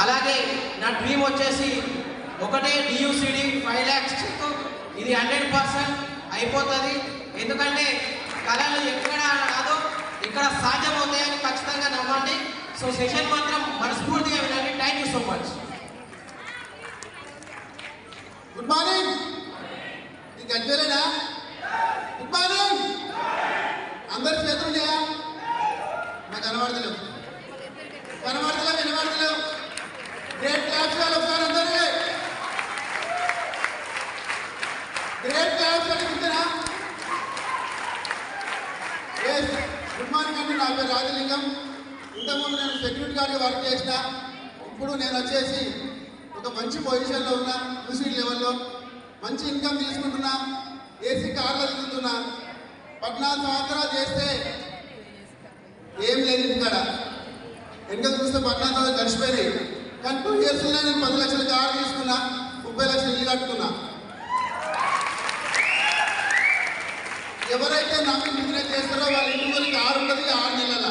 అలాగే నా డ్రీమ్ వచ్చేసి ఒకటే DUCD 5 lakhs చెక్. ఇది 100% అయిపోతుంది. ఎందుకంటే కళలు ఎక్కడ రాదో ఇక్కడ సాధ్యమవుతాయని ఖచ్చితంగా నమ్మండి. సో సెషన్ మాత్రం మనస్ఫూర్తిగా వినండి. Thank you so much. Good morning. నీకు గడ్డలేనా? Good morning. అందరు చేతులు ఉన్నాయా? నాకు కనబడతలేవు, వినబడతలేవు. గ్రేట్ క్లాప్స్ వాళ్ళు ఒకసారి అందరూ గ్రేట్ క్లాప్స్ అడుగుతున్నా. గుడ్ మార్నింగ్ అండి. నా పేరు రాజలింగం. ఇంతకుముందు నేను సెక్యూరిటీ గార్డ్గా వర్క్ చేసిన. ఇప్పుడు నేను వచ్చేసి ఒక మంచి పొజిషన్లో ఉన్నా. UCD లెవెల్లో మంచి ఇన్కమ్ తీసుకుంటున్నా. AC కార్లో తిరుగుతున్నా. 14 సంవత్సరాలు చేస్తే ఏం లేదు ఇక్కడ. వెనుక చూస్తే 14 సంవత్సరాలు గడిచిపోయినాయి. కానీ 2 yearsలో నేను 10 లక్షల కారు తీసుకున్నా, 30 లక్షలు ఇల్లు కట్టుకున్నా. ఎవరైతే నమ్మి బిజినెస్ చేస్తారో వాళ్ళ ఇంటి ముందు కారు ఉంటుంది 6 నెలల.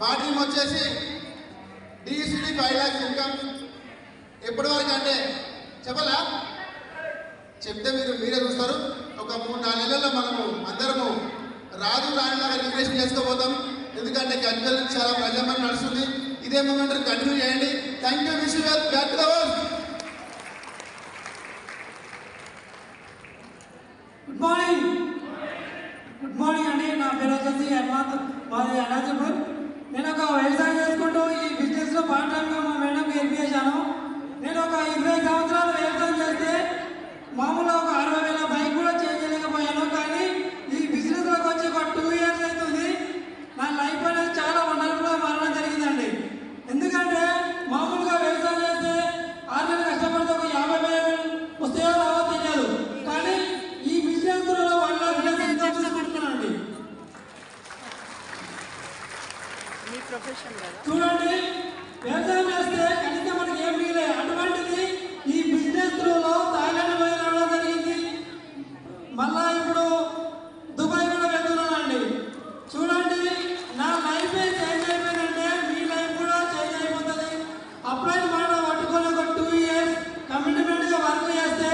మా డ్రీమ్ వచ్చేసి DUCD 5 lakhs ఇన్కమ్. ఎప్పటి వరకు అంటే చెప్పలా? చెప్తే మీరే చూస్తారు. ఒక 3-4 నెలల్లో మనము అందరము రాజు రాణిలాగా రిక్రియేషన్ చేసుకోబోతాం. ఎందుకంటే గజ్వేల్ నుంచి చాలా ప్రజామని నడుస్తుంది. ఇదే మూమెంట్ కంటిన్యూ చేయండి. Thank you. Wish you well. Back to the work. Good morning అండి. నా పేరు వచ్చేసి హనుమంత్. మాది అనాజపూర్. నేను ఒక వ్యవసాయం చేసుకుంటూ ఈ బిజినెస్లో పార్ట్ టైంగా మా మేడంకి హెల్ప్ చేశాను. నేను ఒక 20 సంవత్సరాలు వ్యవసాయం చేస్తే మామూలుగా ఒక 60,000 బైక్ కూడా చేంజ్ చేయలేకపోయాను. కానీ ఈ బిజినెస్లోకి వచ్చి ఒక 2 years అవుతుంది. నా లైఫ్ అనేది చాలా వండర్ఫుల్గా మారడం జరిగిందండి. ఎందుకంటే మామూలుగా వ్యవసాయం చేస్తే 6 నెలలు కష్టపడితే ఒక 50,000 వస్తాయో రావో తెలియదు. కానీ ఈ బిజినెస్లో 1 lakh ఇన్కమ్ చూసుకుంటున్నానండి. చూడండి, వ్యవసాయం చేస్తే కనీసం మనకి ఏం మిగిలే. అటువంటిది ఈ బిజినెస్ త్రూలో థాయిలాండ్ పోయి రావడం జరిగింది. మళ్ళా ఇప్పుడు దుబాయ్ కూడా వెళ్తున్నానండి. చూడండి, నా లైఫ్ చేంజ్ అయిపోయిందంటే మీ లైఫ్ కూడా చేంజ్ అయిపోతుంది. అప్లైన్ మాట పట్టుకొని ఒక 2 years కమిట్మెంట్గా వర్క్ చేస్తే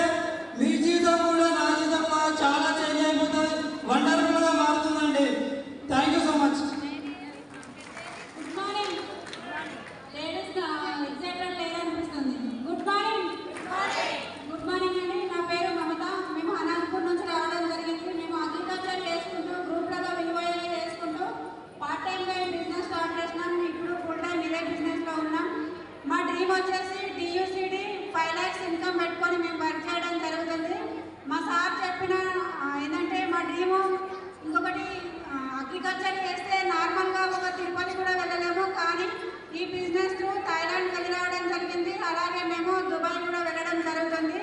మీ జీవితం కూడా నా జీవితంలో చాలా చేంజ్ అయిపోతుంది. వండర్ఫుల్గా మారుతుందండి. Thank you so much. Good morning అండి. నా పేరు మమత. మేము అనంతపూర్ నుంచి రావడం జరిగింది. మేము అగ్రికల్చర్ చేసుకుంటూ గ్రూప్లలో విలువలు చేసుకుంటూ పార్ట్ టైంగా ఈ బిజినెస్ స్టార్ట్ చేసినాం. ఇప్పుడు ఫుల్ టైం ఇదే బిజినెస్లో ఉన్నాం. మా డ్రీమ్ వచ్చేసి DUCD 5 lakhs ఇన్కమ్ పెట్టుకొని మేము వర్క్ చేయడం జరుగుతుంది. మా సార్ చెప్పిన ఏంటంటే మా డ్రీము ఇంకొకటి అగ్రికల్చర్ చేస్తే నార్మల్గా ఒక తిరుపతి కూడా వెళ్ళలేము. కానీ ఈ బిజినెస్ త్రూ థాయిలాండ్ వెళ్ళి రావడం జరిగింది. అలాగే మేము దుబాయ్ కూడా వెళ్ళడం జరుగుతుంది.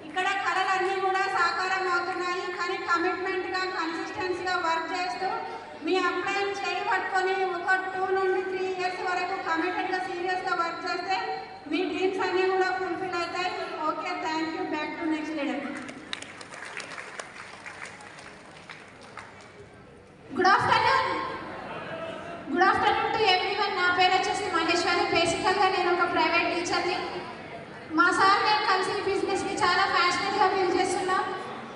ఇక్కడ కళలన్నీ కూడా సాకారం అవుతున్నాయి. కానీ కమిట్మెంట్గా కన్సిస్టెన్సీగా వర్క్ చేస్తూ మీ అప్లైన్ చేయి పట్టుకొని ఒక 2 నుండి 3 years వరకు కమిటెడ్గా సీరియస్గా వర్క్ చేస్తే మీ డ్రీమ్స్ అన్నీ కూడా ఫుల్ఫిల్ అవుతాయి. Okay, thank you. Back to next leader. Good afternoon to everyone. నా పేరు వచ్చేసి మహేశ్వరి. బేసికల్గా నేను ఒక ప్రైవేట్ టీచర్ని. మా సార్ నేను కలిసి బిజినెస్ని చాలా ప్యాషనెట్గా బిల్డ్ చేస్తున్నాం.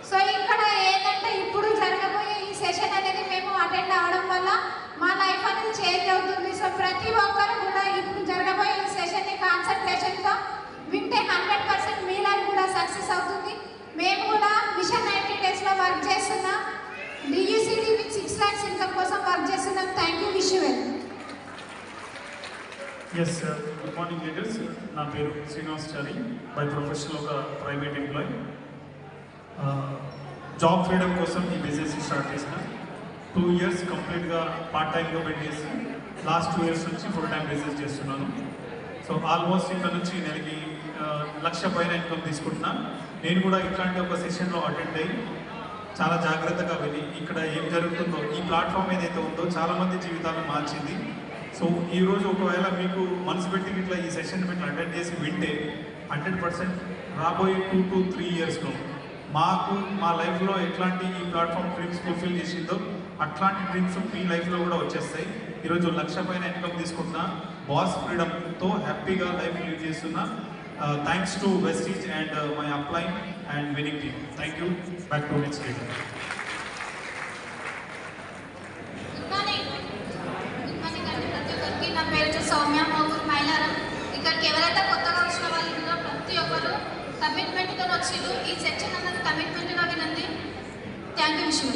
సో ఇక్కడ ఏంటంటే ఇప్పుడు జరగబోయే ఈ సెషన్ అనేది మేము అటెండ్ అవ్వడం వల్ల మా లైఫ్ అనేది చేంజ్ అవుతుంది. సో ప్రతి ఒక్కరు కూడా ఇప్పుడు జరగబోయే ఈ సెషన్ని కాన్సన్ట్రేషన్తో వింటే 100% మీ లైఫ్ కూడా సక్సెస్ అవుతుంది. మేము కూడా మిషన్ 90 daysలో వర్క్ చేస్తున్నాం. DUCD విత్ 6 lakhs ఇన్కమ్ కోసం వర్క్ చేస్తున్నాం. Thank you. Wish you well. Yes sir. Good morning leaders. నా పేరు శ్రీనివాసాచారి. బై ప్రొఫెషనల్ ఒక ప్రైవేట్ ఎంప్లాయీ. జాబ్ ఫ్రీడమ్ కోసం ఈ బిజినెస్ స్టార్ట్ చేసిన 2 years కంప్లీట్గా పార్ట్ టైంగా పెట్టేసి లాస్ట్ 2 years నుంచి ఫుల్ టైం బిజినెస్ చేస్తున్నాను. సో ఆల్మోస్ట్ ఇక్కడ నుంచి నెలకి 1 లక్ష పైన ఇన్కమ్ తీసుకుంటున్నా. నేను కూడా ఇట్లాంటి ఒక సెషన్లో అటెండ్ అయ్యి చాలా జాగ్రత్తగా విని ఇక్కడ ఏం జరుగుతుందో ఈ ప్లాట్ఫామ్ ఏదైతే ఉందో చాలామంది జీవితాలను మార్చింది. సో ఈరోజు ఒకవేళ మీకు మనసు పెట్టి ఇట్లా ఈ సెషన్ మీరు అటెండ్ చేసి వింటే 100% రాబోయే 2 to 3 yearsలో మాకు మా లైఫ్లో ఎట్లాంటి ఈ ప్లాట్ఫామ్ డ్రీమ్స్ ఫుల్ఫిల్ చేసిందో అట్లాంటి డ్రీమ్స్ మీ లైఫ్లో కూడా వచ్చేస్తాయి. ఈరోజు 1 లక్ష పైన ఇన్కమ్ తీసుకుంటున్నా. బాస్ ఫ్రీడమ్తో హ్యాపీగా లైఫ్ లీడ్ చేస్తున్నా. Thanks to Vestige and my upline and winning team. Thank you. Back to next day. నా పేరు వచ్చి సౌమ్య, మోగూరు మైలారం. ఇక్కడికి ఎవరైతే కొత్తగా వచ్చిన వాళ్ళు ఉన్నారో ప్రతి ఒక్కరు కమిట్మెంట్తో వచ్చిండ్రు. ఈ సెక్షన్ అన్నది కమిట్మెంట్గా వినండి. Thank you Vishnu.